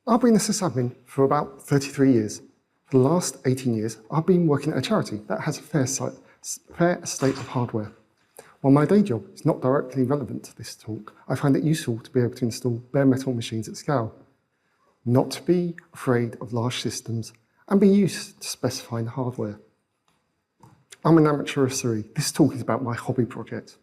I've been a sysadmin for about 33 years. For the last 18 years, I've been working at a charity that has a fair estate of hardware. While my day job is not directly relevant to this talk, I find it useful to be able to install bare metal machines at scale, not to be afraid of large systems, and be used to specifying the hardware. I'm an amateur SRE. This talk is about my hobby project.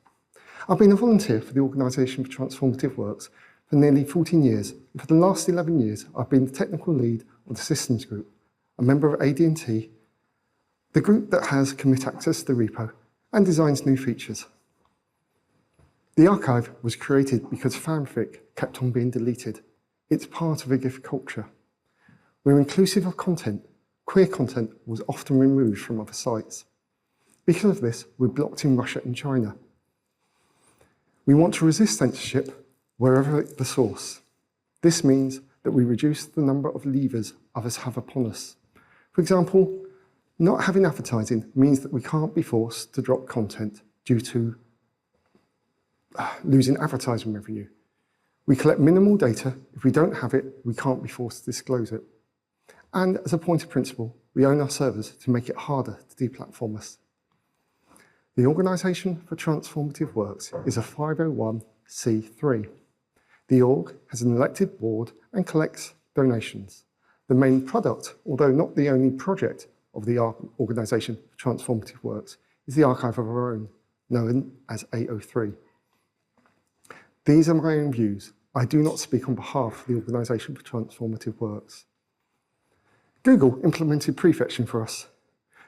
I've been a volunteer for the Organisation for Transformative Works for nearly 14 years, and for the last 11 years, I've been the technical lead of the Systems Group, a member of AD&T, the group that has commit access to the repo and designs new features. The archive was created because fanfic kept on being deleted. It's part of a GIF culture. We're inclusive of content. Queer content was often removed from other sites. Because of this, we're blocked in Russia and China. We want to resist censorship wherever the source. This means that we reduce the number of levers others have upon us. For example, not having advertising means that we can't be forced to drop content due to losing advertising revenue. We collect minimal data. If we don't have it, we can't be forced to disclose it. And as a point of principle, we own our servers to make it harder to deplatform us. The Organisation for Transformative Works is a 501c3. The org has an elected board and collects donations. The main product, although not the only project of the Organisation for Transformative Works, is the archive of our own, known as AO3. These are my own views. I do not speak on behalf of the Organisation for Transformative Works. Google implemented prefetching for us.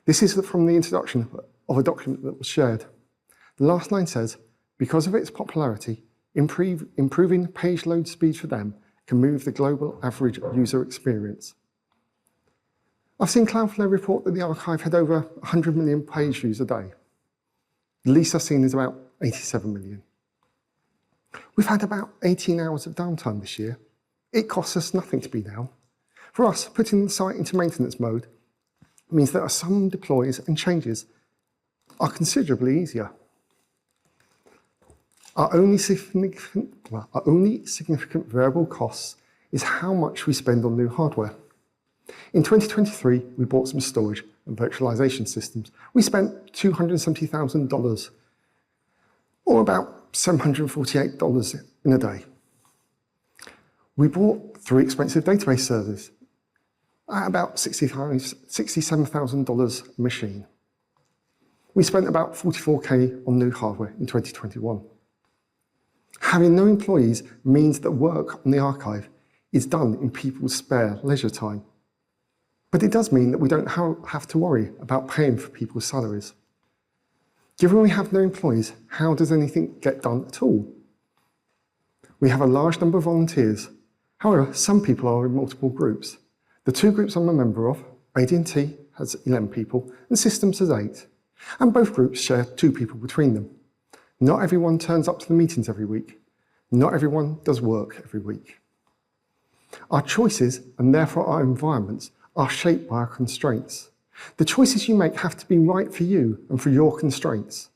This is from the introduction of a document that was shared. The last line says, because of its popularity, improving page load speed for them can move the global average user experience. I've seen Cloudflare report that the archive had over 100 million page views a day. The least I've seen is about 87 million. We've had about 18 hours of downtime this year. It costs us nothing to be down. For us, putting the site into maintenance mode means that some deploys and changes are considerably easier. Our only significant variable costs is how much we spend on new hardware. In 2023, we bought some storage and virtualization systems. We spent $270,000, or about $748 in a day. We bought 3 expensive database servers at about $67,000 a machine. We spent about $44K on new hardware in 2021. Having no employees means that work on the archive is done in people's spare leisure time. But it does mean that we don't have to worry about paying for people's salaries. Given we have no employees, how does anything get done at all? We have a large number of volunteers. However, some people are in multiple groups. The 2 groups I'm a member of, AD&T has 11 people and Systems has 8. And both groups share 2 people between them. Not everyone turns up to the meetings every week. Not everyone does work every week. Our choices, and therefore our environments, are shaped by our constraints. The choices you make have to be right for you and for your constraints.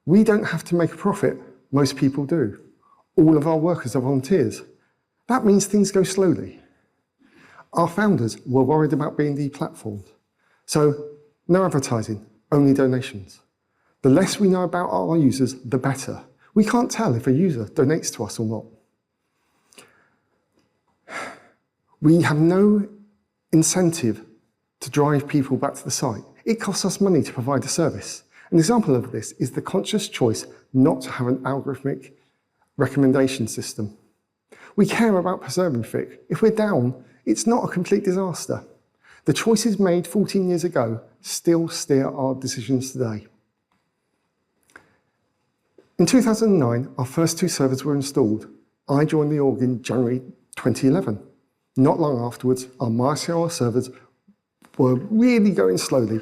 We don't have to make a profit. Most people do. All of our workers are volunteers. That means things go slowly. Our founders were worried about being deplatformed. So no advertising, only donations. The less we know about our users, the better. We can't tell if a user donates to us or not. We have no incentive to drive people back to the site. It costs us money to provide a service. An example of this is the conscious choice not to have an algorithmic recommendation system. We care about preserving FIC. If we're down, it's not a complete disaster. The choices made 14 years ago still steer our decisions today. In 2009, our first 2 servers were installed. I joined the org in January 2011. Not long afterwards, our MySQL servers were really going slowly.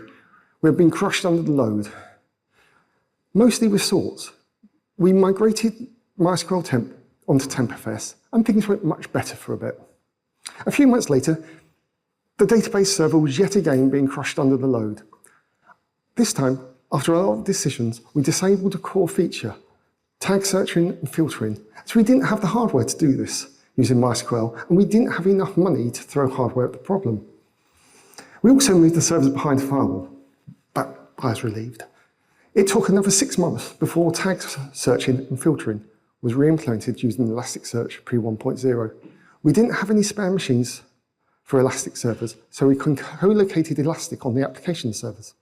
We had been crushed under the load, mostly with sorts. We migrated MySQL temp onto TempFS, and things went much better for a bit. A few months later, the database server was yet again being crushed under the load. This time, after a lot of decisions, we disabled a core feature, tag searching and filtering, so we didn't have the hardware to do this. using MySQL, and we didn't have enough money to throw hardware at the problem. We also moved the servers behind the firewall, but I was relieved. It took another 6 months before tag searching and filtering was re-implemented using Elasticsearch pre-1.0. We didn't have any spare machines for Elastic servers, so we co-located Elastic on the application servers.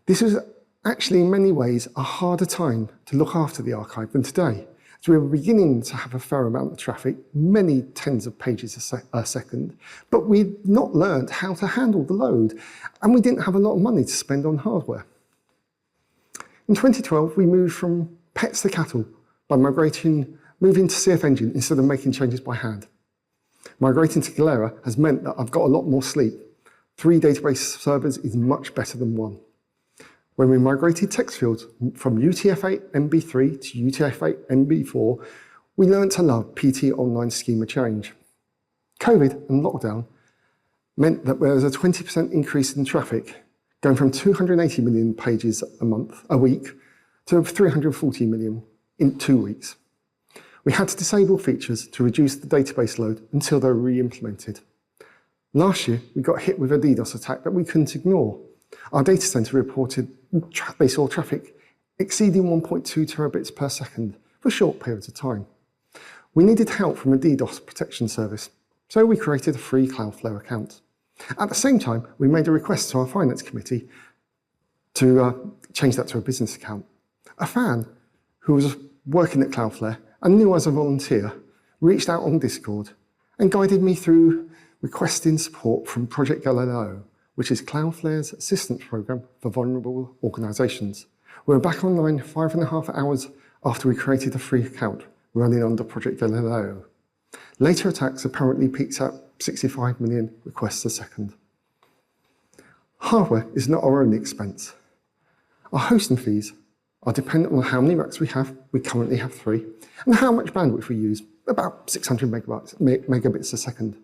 This was actually in many ways a harder time to look after the archive than today, as we were beginning to have a fair amount of traffic, many tens of pages a second, but we'd not learned how to handle the load, and we didn't have a lot of money to spend on hardware. In 2012, we moved from pets to cattle by moving to CF Engine instead of making changes by hand. Migrating to Galera has meant that I've got a lot more sleep. 3 database servers is much better than 1. When we migrated text fields from UTF-8 MB3 to UTF-8 MB4, we learned to love PT online schema change. COVID and lockdown meant that there was a 20% increase in traffic, going from 280 million pages a week to 340 million in 2 weeks. We had to disable features to reduce the database load until they were re-implemented. Last year, we got hit with a DDoS attack that we couldn't ignore. Our data center reported they saw traffic exceeding 1.2 terabits per second for short periods of time. We needed help from a DDoS protection service, so we created a free Cloudflare account. At the same time, we made a request to our finance committee to change that to a business account. A fan who was working at Cloudflare and knew as a volunteer reached out on Discord and guided me through requesting support from Project Galileo, which is Cloudflare's assistance program for vulnerable organizations. We were back online 5.5 hours after we created a free account running under Project Galileo. Later attacks apparently peaked at 65 million requests a second. Hardware is not our only expense. Our hosting fees are dependent on how many racks we have, we currently have 3, and how much bandwidth we use, about 600 megabits a second.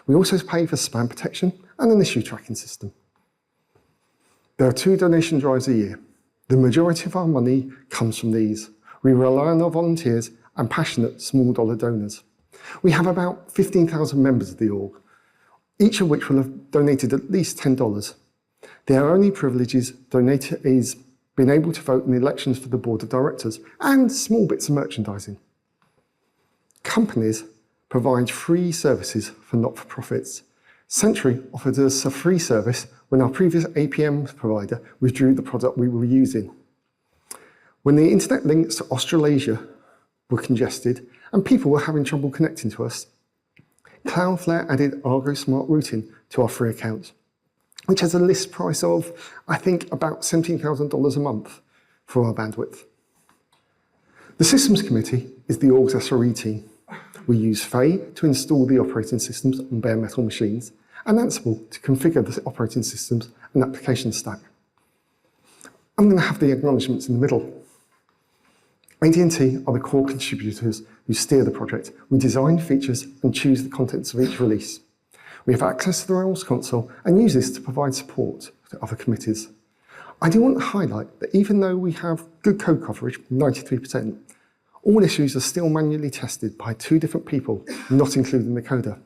We also pay for spam protection and an issue tracking system. There are 2 donation drives a year. The majority of our money comes from these. We rely on our volunteers and passionate small dollar donors. We have about 15,000 members of the org, each of which will have donated at least $10. Their only privilege is being able to vote in the elections for the board of directors and small bits of merchandising. Companies provide free services for not-for-profits. Century offered us a free service when our previous APM provider withdrew the product we were using. When the internet links to Australasia were congested and people were having trouble connecting to us, Cloudflare added Argo Smart Routing to our free account, which has a list price of, I think, about $17,000 a month for our bandwidth. The Systems Committee is the org's SRE team. We use Faye to install the operating systems on bare metal machines, and Ansible to configure the operating systems and application stack. I'm going to have the acknowledgements in the middle. AD&T are the core contributors who steer the project. We design features and choose the contents of each release. We have access to the Rails console and use this to provide support to other committees. I do want to highlight that even though we have good code coverage, 93%, all issues are still manually tested by 2 different people, not including the coder.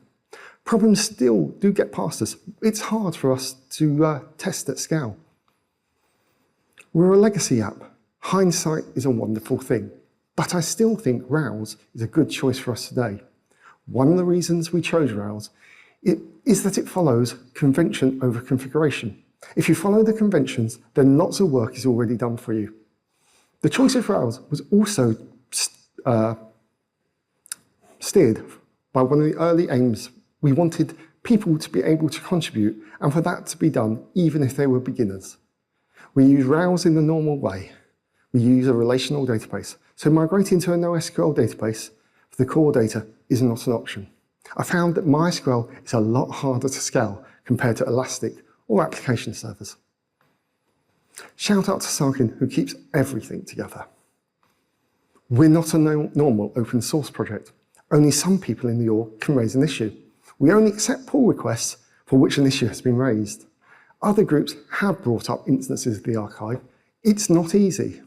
Problems still do get past us. It's hard for us to test at scale. We're a legacy app. Hindsight is a wonderful thing, but I still think Rails is a good choice for us today. One of the reasons we chose Rails is that it follows convention over configuration. If you follow the conventions, then lots of work is already done for you. The choice of Rails was also steered by one of the early aims. We wanted people to be able to contribute and for that to be done even if they were beginners. We use Rails in the normal way. We use a relational database, so migrating to a NoSQL database for the core data is not an option. I found that MySQL is a lot harder to scale compared to Elastic or application servers. Shout out to Sarkin, who keeps everything together. We're not a normal open source project. Only some people in the org can raise an issue. We only accept pull requests for which an issue has been raised. Other groups have brought up instances of the archive. It's not easy.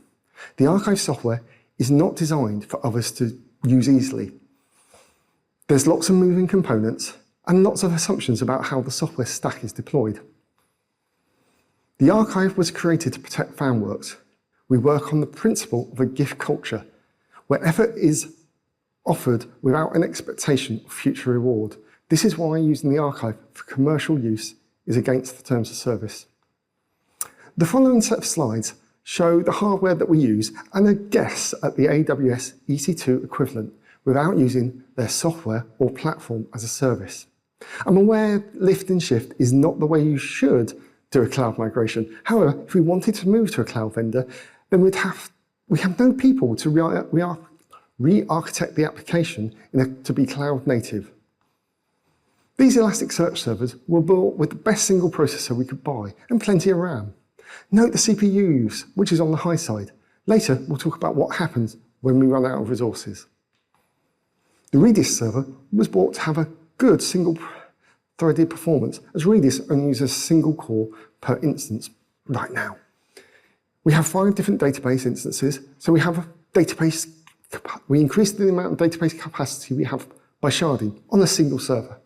The archive software is not designed for others to use easily. There's lots of moving components and lots of assumptions about how the software stack is deployed. The archive was created to protect fanworks. We work on the principle of a gift culture, where effort is offered without an expectation of future reward. This is why using the archive for commercial use is against the terms of service. The following set of slides show the hardware that we use and a guess at the AWS EC2 equivalent without using their software or platform as a service. I'm aware lift and shift is not the way you should do a cloud migration. However, if we wanted to move to a cloud vendor, then we have no people to re-architect the application to be cloud native. These Elasticsearch servers were built with the best single processor we could buy and plenty of RAM. Note the CPU use, which is on the high side. Later, we'll talk about what happens when we run out of resources. The Redis server was bought to have a good single-threaded performance, as Redis only uses a single core per instance right now. We have 5 different database instances, so we increase the amount of database capacity we have by sharding on a single server.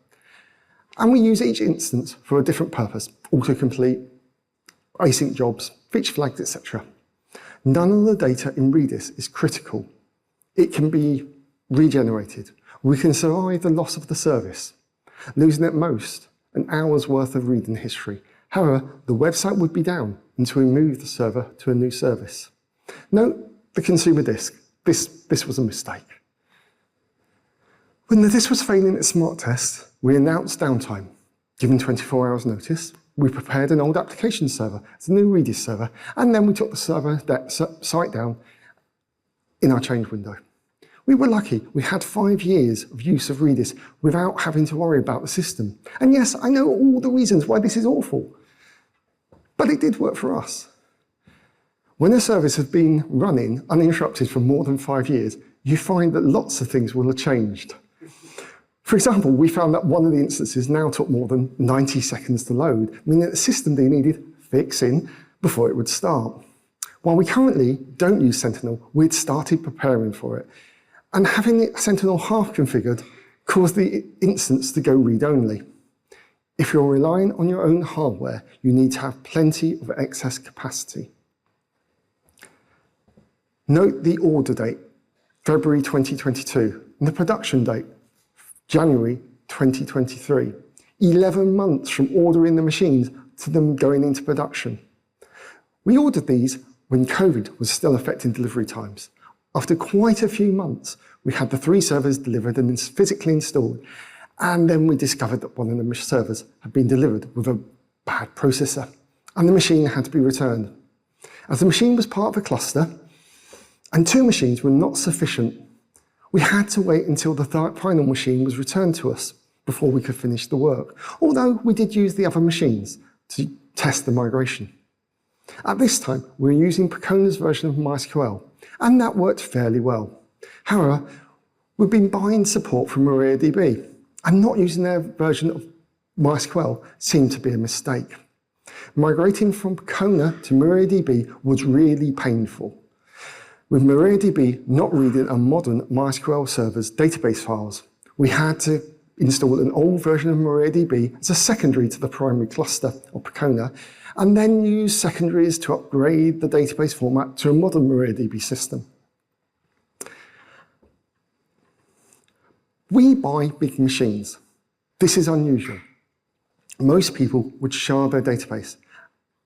And we use each instance for a different purpose: autocomplete, async jobs, feature flags, etc. None of the data in Redis is critical. It can be regenerated. We can survive the loss of the service, losing at most an hour's worth of reading history. However, the website would be down until we move the server to a new service. Note the consumer disk. This was a mistake. When the disk was failing at smart test, we announced downtime. Given 24 hours notice, we prepared an old application server as a new Redis server, and then we took the site down in our change window. We were lucky. We had 5 years of use of Redis without having to worry about the system. And yes, I know all the reasons why this is awful, but it did work for us. When a service has been running uninterrupted for more than 5 years, you find that lots of things will have changed. For example, we found that one of the instances now took more than 90 seconds to load, meaning that the system needed fixing before it would start. While we currently don't use Sentinel, we'd started preparing for it. And having Sentinel half configured caused the instance to go read-only. If you're relying on your own hardware, you need to have plenty of excess capacity. Note the order date, February 2022, and the production date, January 2023. 11 months from ordering the machines to them going into production. We ordered these when COVID was still affecting delivery times. After quite a few months, we had the 3 servers delivered and physically installed, and then we discovered that one of the servers had been delivered with a bad processor, and the machine had to be returned. As the machine was part of a cluster, and 2 machines were not sufficient, we had to wait until the final machine was returned to us before we could finish the work, although we did use the other machines to test the migration. At this time, we were using Precona's version of MySQL, and that worked fairly well. However, we've been buying support from MariaDB, and not using their version of MySQL seemed to be a mistake. Migrating from Precona to MariaDB was really painful, with MariaDB not reading a modern MySQL server's database files. We had to install an old version of MariaDB as a secondary to the primary cluster of Precona, and then use secondaries to upgrade the database format to a modern MariaDB system. We buy big machines. This is unusual. Most people would shard their database,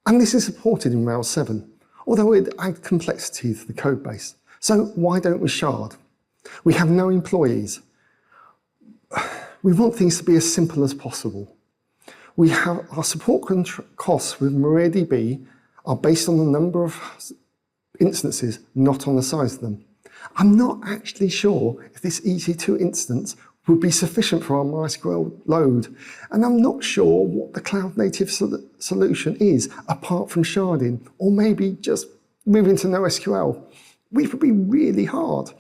and this is supported in Rails 7, although it adds complexity to the code base. So why don't we shard? We have no employees. We want things to be as simple as possible. We have our support costs with MariaDB are based on the number of instances, not on the size of them. I'm not actually sure if this EC2 instance would be sufficient for our MySQL load, and I'm not sure what the cloud-native solution is, apart from sharding, or maybe just moving to NoSQL, which would be really hard.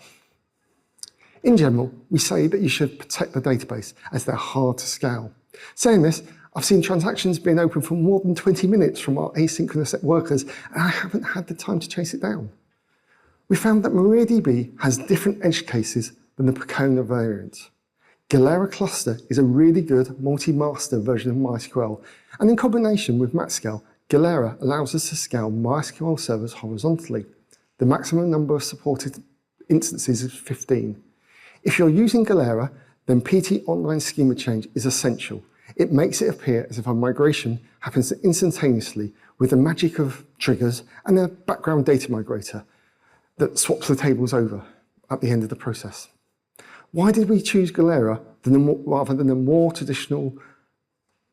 In general, we say that you should protect the database, as they're hard to scale. Saying this, I've seen transactions being open for more than 20 minutes from our asynchronous workers, and I haven't had the time to chase it down. We found that MariaDB has different edge cases than the Precona variant. Galera Cluster is a really good multi-master version of MySQL, and in combination with MaxScale, Galera allows us to scale MySQL servers horizontally. The maximum number of supported instances is 15. If you're using Galera, then PT Online Schema Change is essential. It makes it appear as if a migration happens instantaneously with the magic of triggers and a background data migrator that swaps the tables over at the end of the process. Why did we choose Galera rather than a more traditional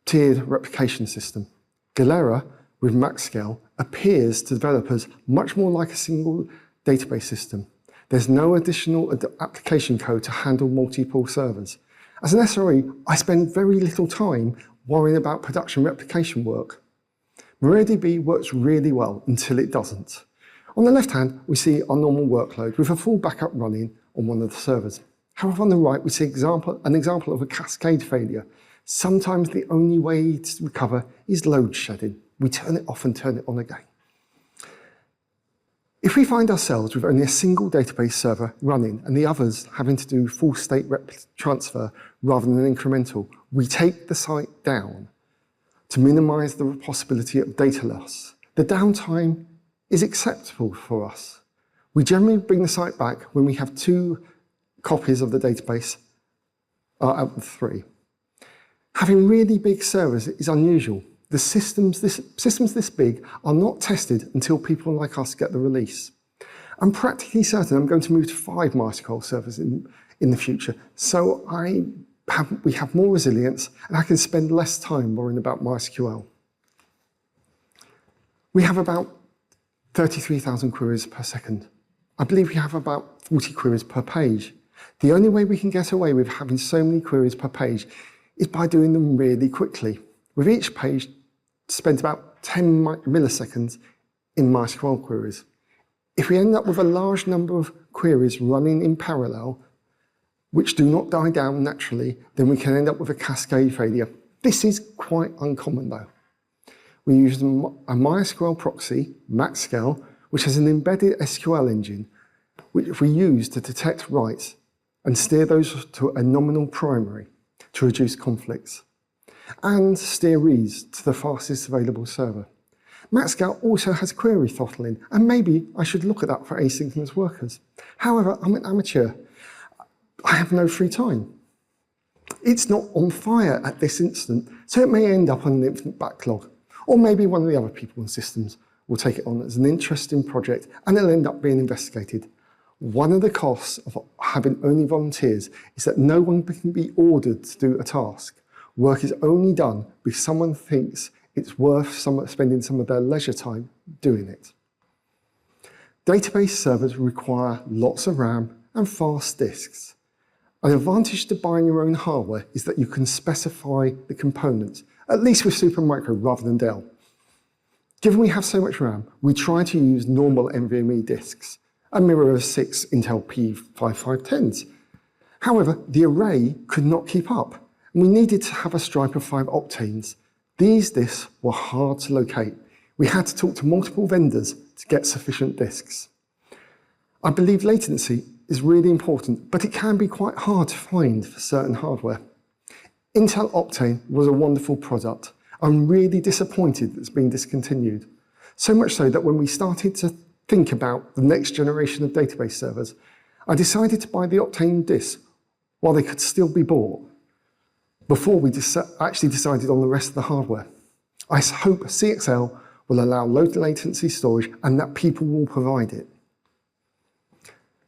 tiered replication system? Galera with MaxScale appears to developers much more like a single database system. There's no additional application code to handle multiple servers. As an SRE, I spend very little time worrying about production replication work. MariaDB works really well until it doesn't. On the left hand, we see our normal workload with a full backup running on one of the servers. However, on the right, we see an example of a cascade failure. Sometimes the only way to recover is load shedding. We turn it off and turn it on again. If we find ourselves with only a single database server running and the others having to do full state transfer rather than incremental, we take the site down to minimize the possibility of data loss. The downtime is acceptable for us. We generally bring the site back when we have 2 copies of the database out of 3. Having really big servers is unusual. The systems this big are not tested until people like us get the release. I'm practically certain I'm going to move to 5 MySQL servers in the future, so we have more resilience and I can spend less time worrying about MySQL. We have about 33,000 queries per second. I believe we have about 40 queries per page. The only way we can get away with having so many queries per page is by doing them really quickly, with each page spent about 10 milliseconds in MySQL queries. If we end up with a large number of queries running in parallel, which do not die down naturally, then we can end up with a cascade failure. This is quite uncommon though. We use a MySQL proxy, MaxScale, which has an embedded SQL engine, which we use to detect writes and steer those to a nominal primary to reduce conflicts, and steer reads to the fastest available server. MaxScale also has query throttling, and maybe I should look at that for asynchronous workers. However, I'm an amateur. I have no free time. It's not on fire at this instant, so it may end up on an infinite backlog. Or maybe one of the other people in systems will take it on as an interesting project and it'll end up being investigated. One of the costs of having only volunteers is that no one can be ordered to do a task. Work is only done if someone thinks it's worth spending some of their leisure time doing it. Database servers require lots of RAM and fast disks. An advantage to buying your own hardware is that you can specify the components, at least with Supermicro rather than Dell. Given we have so much RAM, we try to use normal NVMe disks, a mirror of 6 Intel P5510s. However, the array could not keep up, and we needed to have a stripe of 5 octanes. These disks were hard to locate. We had to talk to multiple vendors to get sufficient disks. I believe latency is really important, but it can be quite hard to find for certain hardware. Intel Optane was a wonderful product. I'm really disappointed that it's been discontinued. So much so that when we started to think about the next generation of database servers, I decided to buy the Optane disks while they could still be bought, before we actually decided on the rest of the hardware. I hope CXL will allow low latency storage and that people will provide it.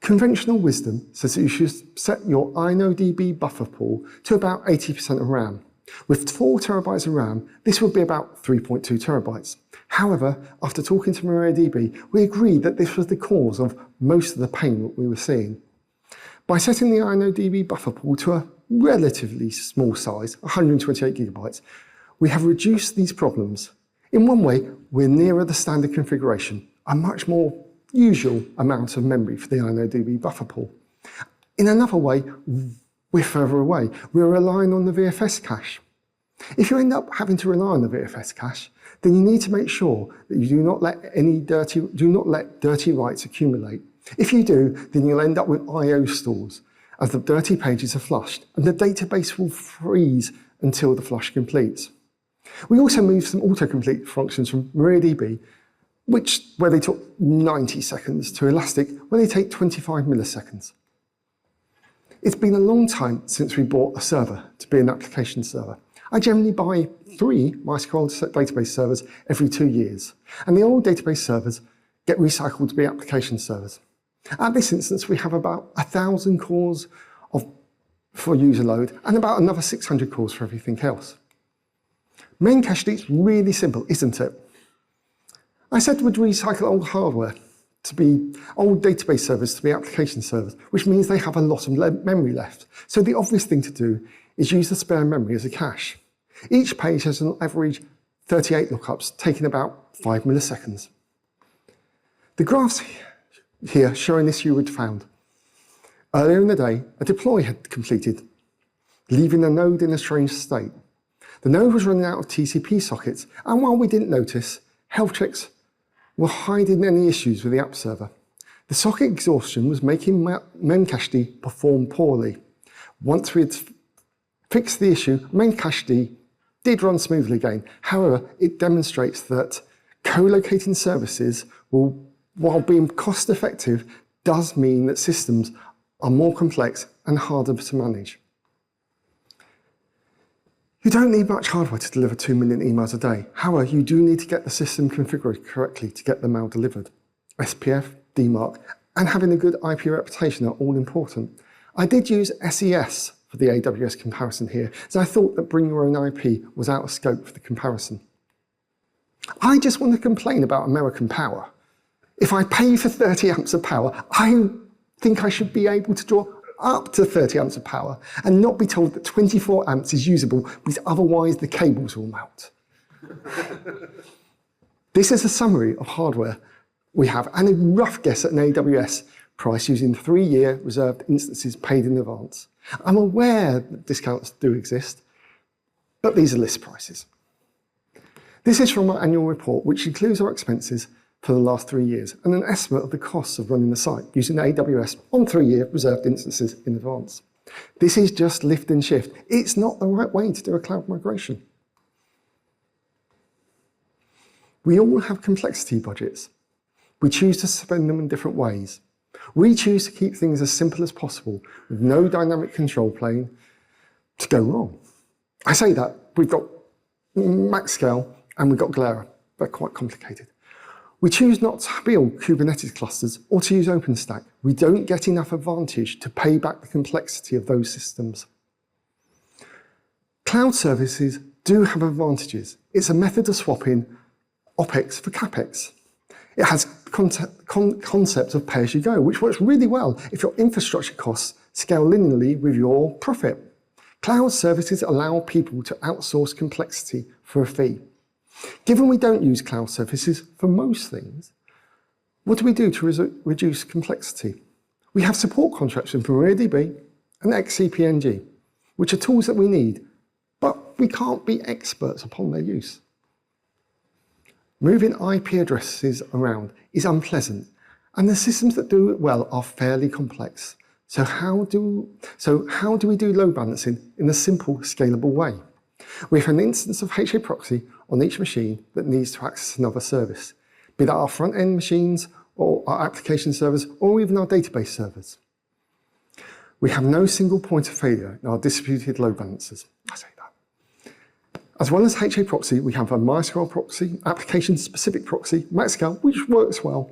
Conventional wisdom says that you should set your InnoDB buffer pool to about 80% of RAM. With 4 terabytes of RAM, this would be about 3.2 terabytes. However, after talking to MariaDB, we agreed that this was the cause of most of the pain that we were seeing. By setting the InnoDB buffer pool to a relatively small size, 128 gigabytes, we have reduced these problems. In one way, we're nearer the standard configuration, a much more usual amount of memory for the InnoDB buffer pool. In another way, we're further away. We're relying on the VFS cache. If you end up having to rely on the VFS cache, then you need to make sure that you do not let dirty writes accumulate. If you do, then you'll end up with I/O stores, as the dirty pages are flushed, and the database will freeze until the flush completes. We also moved some autocomplete functions from MariaDB, where they took 90 seconds, to Elastic, where they take 25 milliseconds. It's been a long time since we bought a server to be an application server. I generally buy 3 MySQL database servers every 2 years, and the old database servers get recycled to be application servers. At this instance, we have about 1,000 cores for user load and about another 600 cores for everything else. Main cached is really simple, isn't it? I said we'd recycle old hardware to be old database servers to be application servers, which means they have a lot of memory left. So the obvious thing to do is use the spare memory as a cache. Each page has an average 38 lookups, taking about 5 milliseconds. The graphs here show an issue we'd found. Earlier in the day, a deploy had completed, leaving the node in a strange state. The node was running out of TCP sockets, and while we didn't notice, health checks were hiding any issues with the app server. The socket exhaustion was making memcached perform poorly. Once we had fixed the issue, memcached did run smoothly again. However, it demonstrates that co-locating services while being cost effective, does mean that systems are more complex and harder to manage. You don't need much hardware to deliver 2 million emails a day. However, you do need to get the system configured correctly to get the mail delivered. SPF, DMARC, and having a good IP reputation are all important. I did use SES for the AWS comparison here, as I thought that bring your own IP was out of scope for the comparison. I just want to complain about American power. If I pay for 30 amps of power, I think I should be able to draw up to 30 amps of power and not be told that 24 amps is usable because otherwise the cables will melt. This is a summary of hardware we have and a rough guess at an AWS price using 3-year reserved instances paid in advance. I'm aware that discounts do exist, but these are list prices. This is from our annual report, which includes our expenses for the last 3 years and an estimate of the costs of running the site using AWS on 3-year reserved instances in advance. This is just lift and shift. It's not the right way to do a cloud migration. We all have complexity budgets. We choose to spend them in different ways. We choose to keep things as simple as possible with no dynamic control plane to go wrong. I say that, we've got max scale and we've got Galera. They're quite complicated. We choose not to build Kubernetes clusters or to use OpenStack. We don't get enough advantage to pay back the complexity of those systems. Cloud services do have advantages. It's a method of swapping OpEx for CapEx. It has concept of pay-as-you-go, which works really well if your infrastructure costs scale linearly with your profit. Cloud services allow people to outsource complexity for a fee. Given we don't use cloud services for most things, what do we do to reduce complexity? We have support contracts from MariaDB and XCP-ng, which are tools that we need, but we can't be experts upon their use. Moving IP addresses around is unpleasant, and the systems that do it well are fairly complex. So how do we do load balancing in a simple, scalable way? We have an instance of HA proxy on each machine that needs to access another service, be that our front-end machines or our application servers or even our database servers. We have no single point of failure in our distributed load balancers. I say that. As well as HA proxy, we have a MySQL proxy, application-specific proxy, MaxScale, which works well.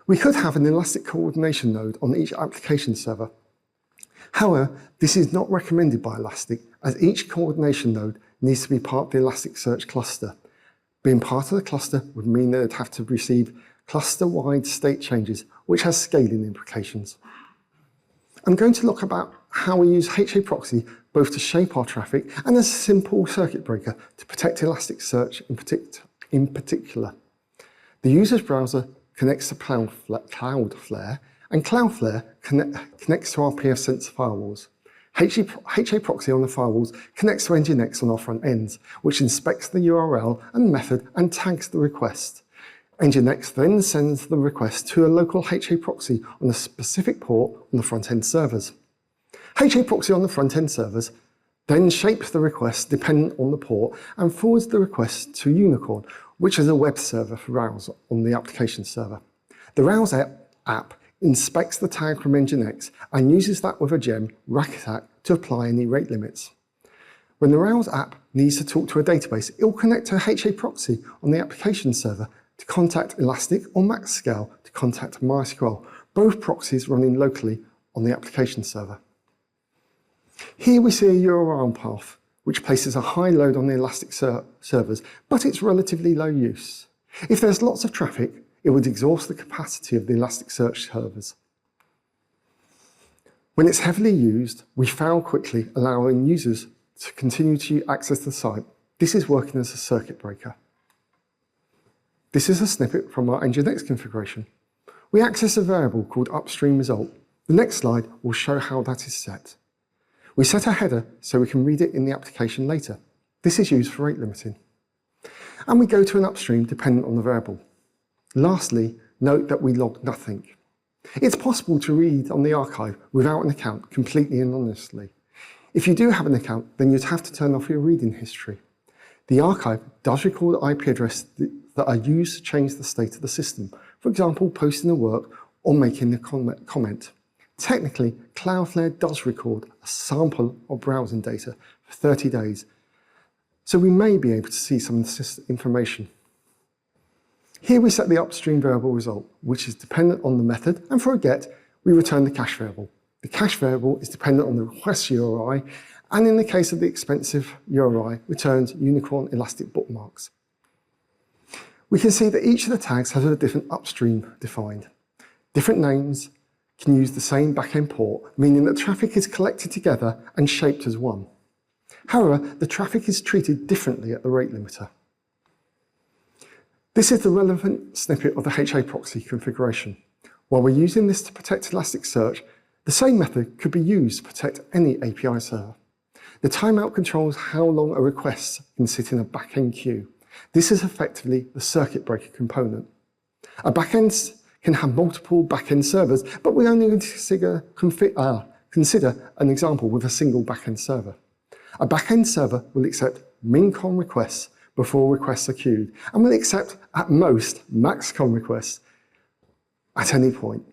We could have an Elastic coordination node on each application server. However, this is not recommended by Elastic, as each coordination node needs to be part of the Elasticsearch cluster. Being part of the cluster would mean that it'd have to receive cluster-wide state changes, which has scaling implications. I'm going to look about how we use HA proxy both to shape our traffic and as a simple circuit breaker to protect Elasticsearch in particular. The user's browser connects to Cloudflare, and Cloudflare connects to our pfSense firewalls. HA proxy on the firewalls connects to Nginx on our front ends, which inspects the URL and method and tags the request. Nginx then sends the request to a local HA proxy on a specific port on the front-end servers. HA proxy on the front-end servers then shapes the request dependent on the port and forwards the request to Unicorn, which is a web server for Rails on the application server. The Rails app inspects the tag from Nginx and uses that with a gem, rack attack, to apply any rate limits. When the Rails app needs to talk to a database, it will connect to a HA proxy on the application server to contact Elastic or MaxScale to contact MySQL, both proxies running locally on the application server. Here we see a URL path, which places a high load on the Elastic servers, but it's relatively low use. If there's lots of traffic, it would exhaust the capacity of the Elasticsearch servers. When it's heavily used, we fail quickly, allowing users to continue to access the site. This is working as a circuit breaker. This is a snippet from our Nginx configuration. We access a variable called upstream result. The next slide will show how that is set. We set a header so we can read it in the application later. This is used for rate limiting. And we go to an upstream dependent on the variable. Lastly, note that we log nothing. It's possible to read on the archive without an account completely anonymously. If you do have an account, then you'd have to turn off your reading history. The archive does record IP addresses that are used to change the state of the system, for example, posting a work or making a comment. Technically, Cloudflare does record a sample of browsing data for 30 days, so we may be able to see some of this information. Here we set the upstream variable result, which is dependent on the method, and for a get, we return the cache variable. The cache variable is dependent on the request URI, and in the case of the expensive URI, returns Unicorn Elastic bookmarks. We can see that each of the tags has a different upstream defined. Different names can use the same backend port, meaning that traffic is collected together and shaped as one. However, the traffic is treated differently at the rate limiter. This is the relevant snippet of the HA proxy configuration. While we're using this to protect Elasticsearch, the same method could be used to protect any API server. The timeout controls how long a request can sit in a backend queue. This is effectively the circuit breaker component. A backend can have multiple backend servers, but we only consider an example with a single backend server. A backend server will accept mincon requests before requests are queued, and will accept, at most, maxcon requests at any point.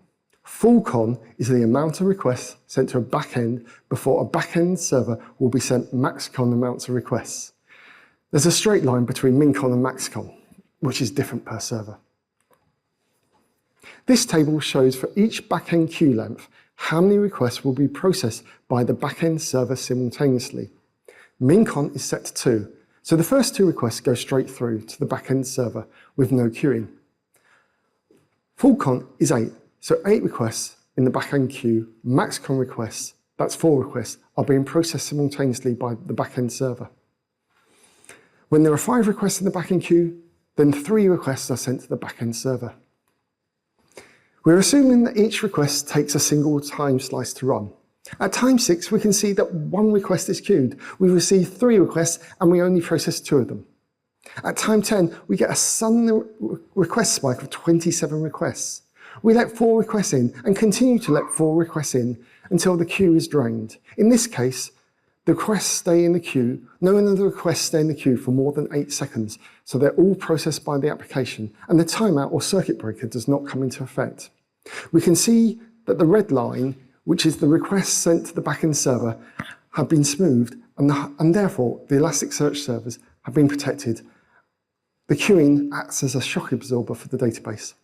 Fullcon is the amount of requests sent to a backend before a backend server will be sent maxcon amounts of requests. There's a straight line between mincon and maxcon, which is different per server. This table shows for each backend queue length how many requests will be processed by the backend server simultaneously. Mincon is set to 2, so the first 2 requests go straight through to the backend server with no queuing. Fullcon is 8, so 8 requests in the backend queue, maxcon requests, that's 4 requests, are being processed simultaneously by the backend server. When there are 5 requests in the backend queue, then 3 requests are sent to the backend server. We're assuming that each request takes a single time slice to run. At time 6, we can see that 1 request is queued. We receive 3 requests and we only process 2 of them. At time 10, we get a sudden request spike of 27 requests. We let 4 requests in and continue to let 4 requests in until the queue is drained. In this case, the requests stay in the queue. None of the requests stay in the queue for more than 8 seconds, so they're all processed by the application, and the timeout or circuit breaker does not come into effect. We can see that the red line, which is the requests sent to the backend server, have been smoothed, and therefore the Elasticsearch servers have been protected. The queuing acts as a shock absorber for the database.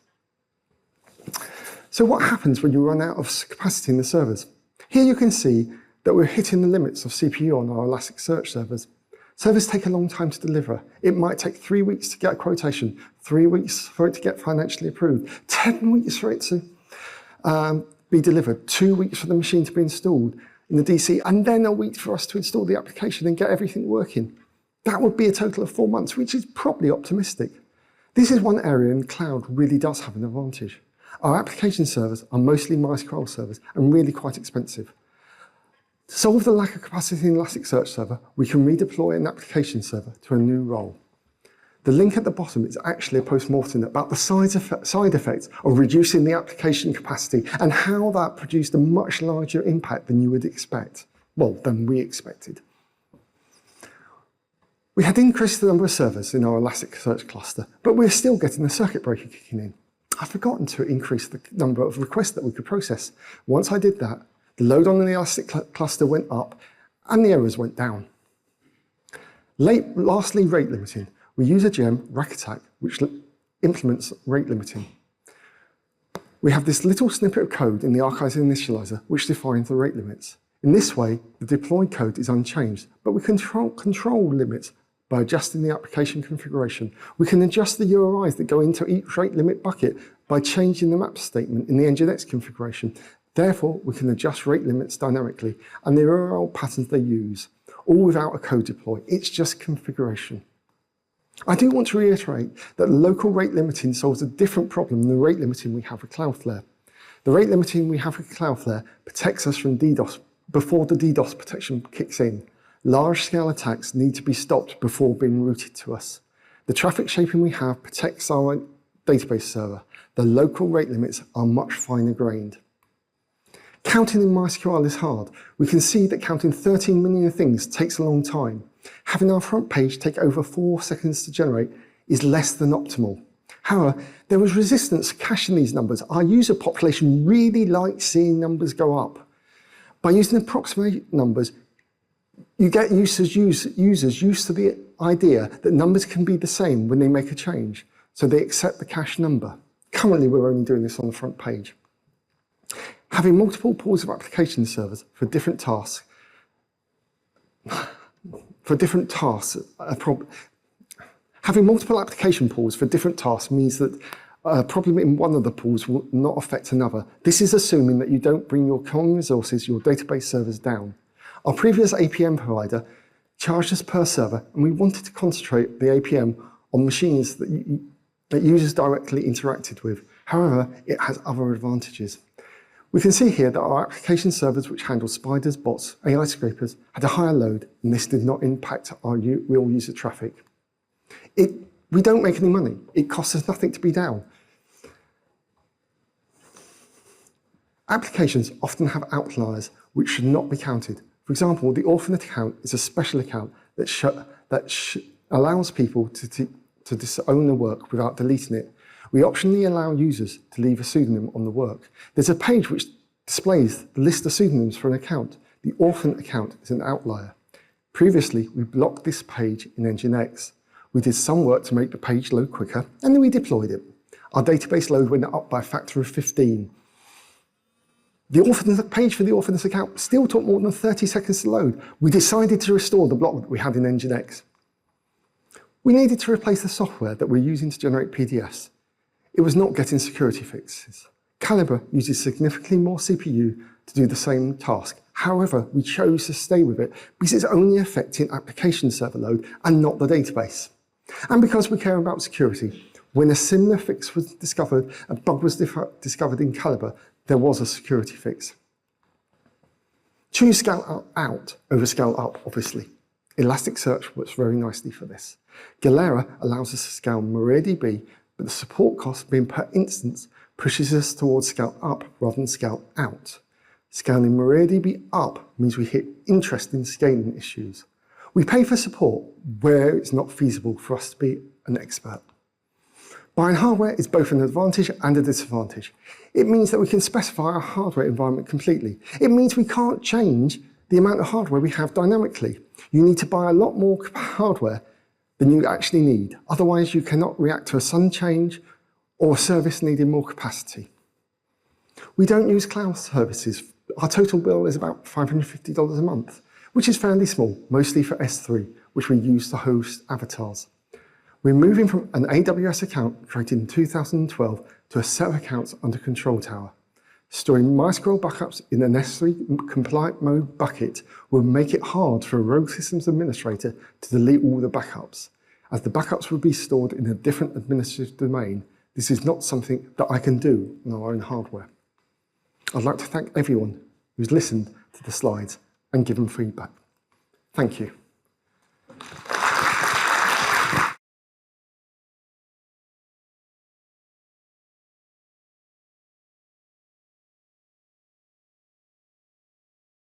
So what happens when you run out of capacity in the servers? Here you can see that we're hitting the limits of CPU on our Elasticsearch servers. Servers take a long time to deliver. It might take 3 weeks to get a quotation, 3 weeks for it to get financially approved, 10 weeks for it to be delivered, 2 weeks for the machine to be installed in the DC, and then a week for us to install the application and get everything working. That would be a total of 4 months, which is probably optimistic. This is one area in cloud really does have an advantage. Our application servers are mostly MySQL servers and really quite expensive. To solve the lack of capacity in Elasticsearch server, we can redeploy an application server to a new role. The link at the bottom is actually a post-mortem about the side effects of reducing the application capacity and how that produced a much larger impact than you would expect, well, than we expected. We had increased the number of servers in our Elasticsearch cluster, but we're still getting the circuit breaker kicking in. I've forgotten to increase the number of requests that we could process. Once I did that, the load on the Elastic cluster went up and the errors went down. Lastly, rate limiting. We use a gem, rack attack, which implements rate limiting. We have this little snippet of code in the archives initializer which defines the rate limits. In this way, the deployed code is unchanged, but we control limits by adjusting the application configuration. We can adjust the URIs that go into each rate limit bucket by changing the map statement in the NGINX configuration. Therefore, we can adjust rate limits dynamically and the URL patterns they use, all without a code deploy. It's just configuration. I do want to reiterate that local rate limiting solves a different problem than the rate limiting we have with Cloudflare. The rate limiting we have with Cloudflare protects us from DDoS before the DDoS protection kicks in. Large-scale attacks need to be stopped before being routed to us. The traffic shaping we have protects our database server. The local rate limits are much finer grained. Counting in MySQL is hard. We can see that counting 13 million things takes a long time. Having our front page take over 4 seconds to generate is less than optimal. However, there was resistance to caching these numbers. Our user population really likes seeing numbers go up. By using approximate numbers, you get users used to the idea that numbers can be the same when they make a change, so they accept the cache number. Currently, we're only doing this on the front page. Having multiple pools of application servers for different tasks, having multiple application pools for different tasks means that a problem in one of the pools will not affect another. This is assuming that you don't bring your common resources, your database servers down. Our previous APM provider charged us per server, and we wanted to concentrate the APM on machines that users directly interacted with. However, it has other advantages. We can see here that our application servers, which handle spiders, bots, AI scrapers, had a higher load, and this did not impact our real user traffic. We don't make any money. It costs us nothing to be down. Applications often have outliers which should not be counted. For example, the orphan account is a special account that allows people to disown the work without deleting it. We optionally allow users to leave a pseudonym on the work. There's a page which displays the list of pseudonyms for an account. The orphan account is an outlier. Previously, we blocked this page in NGINX. We did some work to make the page load quicker, and then we deployed it. Our database load went up by a factor of 15. The page for the orphan's account still took more than 30 seconds to load. We decided to restore the block that we had in NGINX. We needed to replace the software that we're using to generate PDFs. It was not getting security fixes. Calibre uses significantly more CPU to do the same task. However, we chose to stay with it because it's only affecting application server load and not the database. And because we care about security, when a similar fix was discovered, a bug was discovered in Calibre, there was a security fix. Choose scale out over scale up, obviously. Elasticsearch works very nicely for this. Galera allows us to scale MariaDB, but the support cost being per instance pushes us towards scale up rather than scale out. Scaling MariaDB up means we hit interesting scaling issues. We pay for support where it's not feasible for us to be an expert. Buying hardware is both an advantage and a disadvantage. It means that we can specify our hardware environment completely. It means we can't change the amount of hardware we have dynamically. You need to buy a lot more hardware than you actually need. Otherwise, you cannot react to a sudden change or a service needing more capacity. We don't use cloud services. Our total bill is about $550 a month, which is fairly small, mostly for S3, which we use to host avatars. We're moving from an AWS account created in 2012 to a set of accounts under Control Tower. Storing MySQL backups in an S3 compliant mode bucket will make it hard for a rogue systems administrator to delete all the backups. As the backups will be stored in a different administrative domain, this is not something that I can do on our own hardware. I'd like to thank everyone who's listened to the slides and given feedback. Thank you.